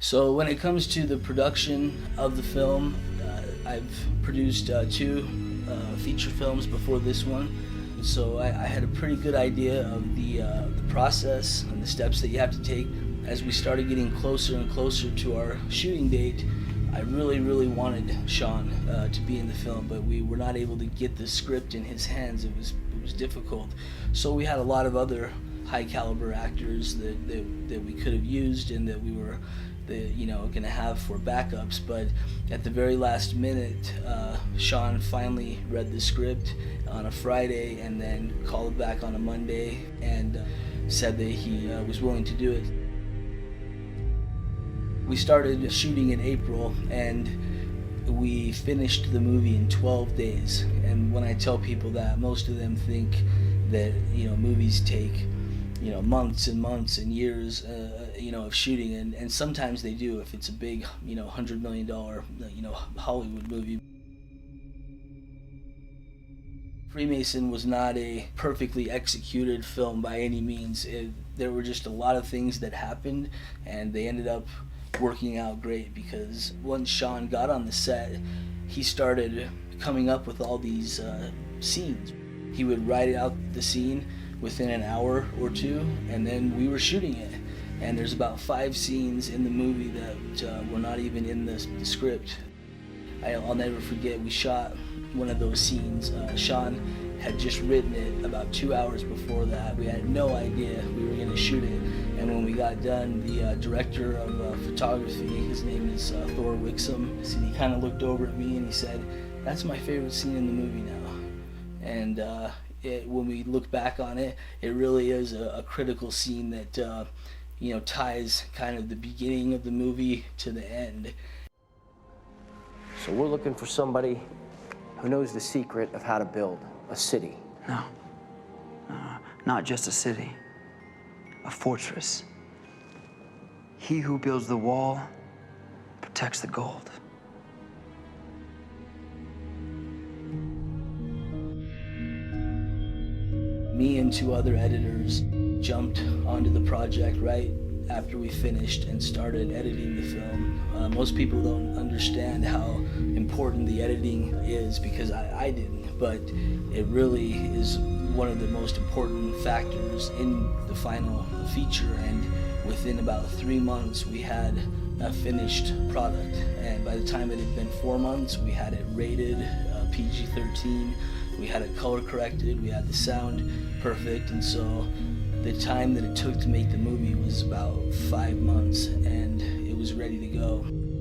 So when it comes to the production of the film, I've produced two feature films before this one. So I had a pretty good idea of the process and the steps that you have to take. As we started getting closer and closer to our shooting date, I really wanted Sean to be in the film, but we were not able to get the script in his hands. It was difficult. So we had a lot of other high caliber actors that we could have used and that we were going to have for backups. But at the very last minute, Sean finally read the script on a Friday and then called back on a Monday and said that he was willing to do it. We started shooting in April and we finished the movie in 12 days. And when I tell people that, most of them think that movies take months and months and years of shooting, and sometimes they do if it's a big $100 million Hollywood movie. Freemason was not a perfectly executed film by any means. There were just a lot of things that happened, and they ended up working out great because once Sean got on the set, he started coming up with all these scenes. He would write out the scene within an hour or two, and then we were shooting it. And there's about 5 scenes in the movie that were not even in the script. I'll never forget, we shot one of those scenes. Sean had just written it about 2 hours before that. We had no idea we were going to shoot it. And when we got done, the director of photography, his name is Thor Wixom, so he kind of looked over at me and he said, "That's my favorite scene in the movie now." And when we look back on it, it really is a critical scene that ties kind of the beginning of the movie to the end. So we're looking for somebody who knows the secret of how to build a city. No, not just a city, a fortress. He who builds the wall protects the gold. Me and 2 other editors jumped onto the project right after we finished and started editing the film. Most people don't understand how important the editing is because I didn't, but it really is one of the most important factors in the final feature. And within about 3 months, we had a finished product. And by the time it had been 4 months, we had it rated PG-13. We had it color corrected, we had the sound perfect, and so the time that it took to make the movie was about 5 months, and it was ready to go.